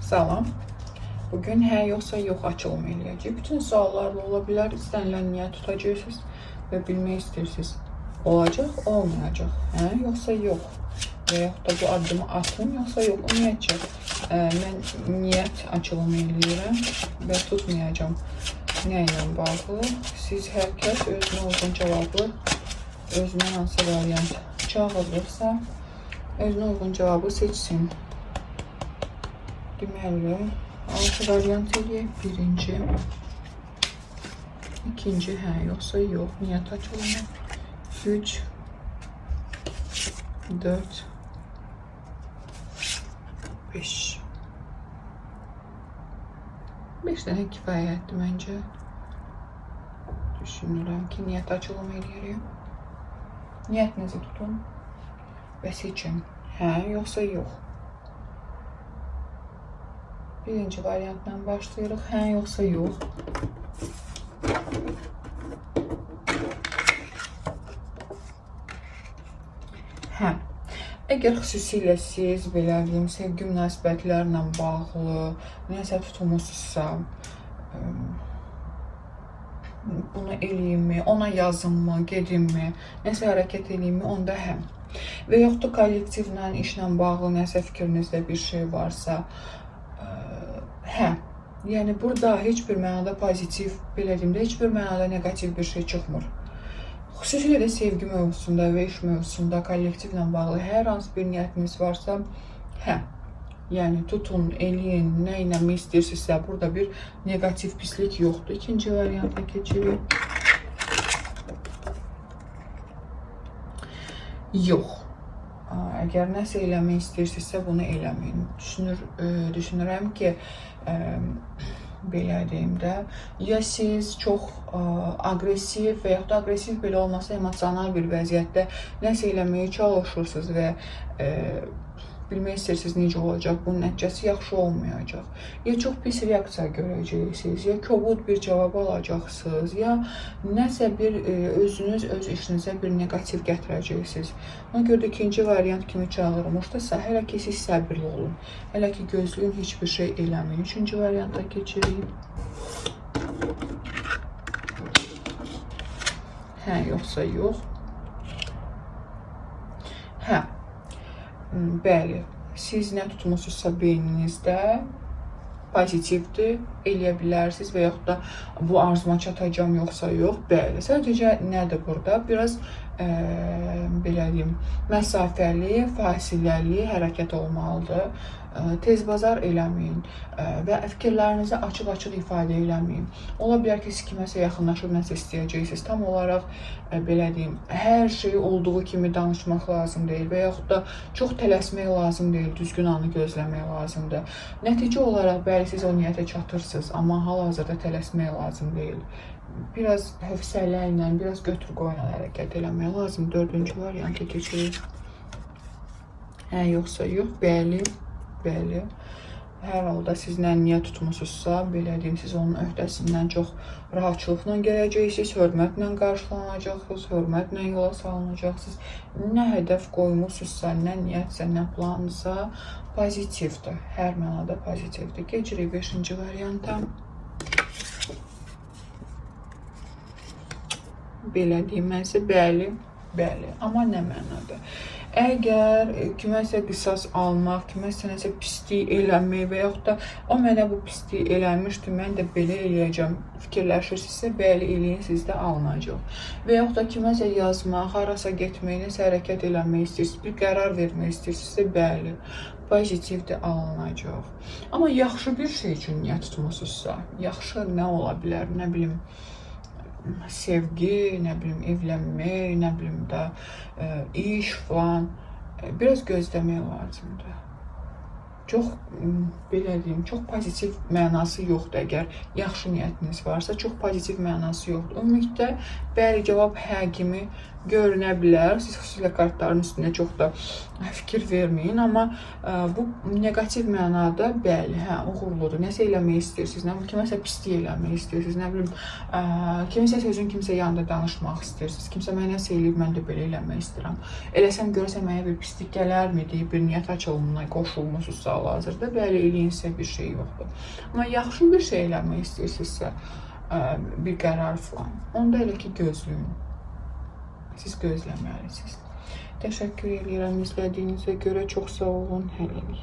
Salam. Bugün hə yoxsa yox açılım eləyəcək. Bütün suallarla ola bilər. İstənilən niyyət tutacaqsınız və bilmək istəyirsiniz. Olacaq, olmayacaq. Hə yoxsa yox. Və yaxud da bu addımı atım yoxsa yox. Ümumiyyətcə, mən niyyət açılım eləyirəm və tutmayacağım. Nə ilə bağlı? Siz hər kəs özünə uyğun cavabı, özünə hansı variant çağırırsa, özünə uyğun cavabı seçsin. Deməli, 6 variant eləyək. Birinci, ikinci hə yoxsa yox. Niyyət açılımı. 3, 4, 5. 5 dənə kifayətdir məncə. Düşünürəm ki, niyyət açılımı eləyərəm. Niyyətinizi tutun və seçin. Hə yoxsa yox. Birinci variantdan başlayırıq. Hə yoxsa yox. Hə. Əgər xüsusilə siz belə deyim, sevgi münasibətlərlə bağlı nəsə tutmusunuzsa, bunu eləyimmi, ona yazımmı, gedimmi, nəsə hərəkət eləyimmi, onda hə. Və yaxud da kollektivlə, işlə bağlı nəsə fikrinizdə bir şey varsa, hə. Yəni burada heç bir mənada pozitiv, belə deyim də, heç bir mənada negativ bir şey çıxmır. Xüsusilə də sevgi mövzusunda və iş mövzusunda kollektivlə bağlı hər hansı bir niyyətiniz varsa, hə. Yəni tutun, eləyin, nə ilə istəyirsinizsə, burada bir negativ pislik yoxdur. İkinci varianta keçirik. Yox. Əgər nəsə eləmək istəyirsinizsə, bunu eləməyin. Düşünürəm ki, belə deyim də, ya siz çox aqressiv və yaxud da aqressiv belə olmasa, emosional bir vəziyyətdə nəsə eləməyə çalışırsınız və bilmək istəyirsiniz necə olacaq, bunun nəticəsi yaxşı olmayacaq. Ya çox pis reaksiya görəcəksiniz, ya kobud bir cavab alacaqsınız, ya nəsə bir özünüz öz işinizə bir negativ gətirəcəksiniz. Ona görə də ikinci variant kimi çağırmışdırsa, hələ ki siz səbirli olun. Hələ ki gözləyin, heç bir şey eləməyin. Üçüncü varianta keçirik. Hə yoxsa yox. Hə. Bəli, siz nə tutmusunuzsa beyninizdə pozitivdir, eləyə bilərsiniz və yaxud da bu arzuma çatacam yoxsa yox. Bəli, sadəcə nədir burada? Biraz belə deyim, məsafəli, fasiləli hərəkət olmalıdır. Tezbazar eləməyin və fikirlərinizi açıq-açıq ifadə eləməyin. Ola bilər ki, siz kiməsə yaxınlaşıb nəsə istəyəcəksiniz. Tam olaraq, belə deyim, hər şeyi olduğu kimi danışmaq lazım deyil və yaxud da çox tələsmək lazım deyil, düzgün anı gözləmək lazımdır. Nəticə olaraq, bəli, siz o niyyətə çatırsınız, amma hal-hazırda tələsmək lazım deyil. Biraz hövsələ ilə, biraz götür-qoyla hərəkət eləmək lazım. Dördüncü varianta keçirik. Hə, yoxsa yox, bəli. Bəli, hər halda siz nə niyyət tutmusunuzsa, belə deyim, siz onun öhdəsindən çox rahatçılıqla gələcəksiniz, hörmətlə qarşılanacaqsınız, hörmətlə yola salınacaqsınız. Nə hədəf qoymusunuzsa, nə niyyətsə, nə plansa pozitivdir, hər mənada pozitivdir. Keçirik 5-ci varianta. Belə deyimsə, bəli, bəli, amma nə mənada? Əgər kiməsə qisas almaq, kiməsə nəsə pislik eləmək və yaxud da o mənə bu pislik eləmişdir, mən də belə eləyəcəm fikirləşirsinizsə, bəli eləyin, sizdə alınacaq. Və yaxud da kiməsə yazmaq, harasa getmək, nəsə hərəkət eləmək istəyirsiniz, bir qərar vermək istəyirsinizsə, bəli, pozitivdir, alınacaq. Amma yaxşı bir şey üçün niyyət tutmusunuzsa, yaxşı nə ola bilər, nə bilim, sevgi, nə bilim, evlənmək, nə bilim də iş falan, biraz gözləmək lazımdır. Çox, belə deyim, çox pozitiv mənası yoxdur. Əgər yaxşı niyyətiniz varsa, çox pozitiv mənası yoxdur. Ümumiyyətlə, bəli, cavab hə kimi görünə bilər. Siz xüsusilə kartların üstünə çox da fikir verməyin, amma bu negativ mənada bəli, hə, uğurludur. Nəsə eləmək istəyirsiniz, nə bilim, kiməsə pislik eləmək istəyirsiniz, nə bilim, kimisə sözün kimsə yanında danışmaq istəyirsiniz, kimsə mənə nəsə eləyib, mən də belə eləmək istəyirəm. Eləsəm görəsə mənə bir pislik gələrmi deyib, bir niyyət açılımına qoşulmusunuzsa hal-hazırda, bəli, eləyinsə bir şey yoxdur. Amma yaxşı bir şey eləmək istəyirsinizsə, bir qərar falan, onda elə ki, gözləyin. Siz gözləməlisiniz. Təşəkkür edirəm izlədiyinizə görə. Çox sağ olun. Hələlik.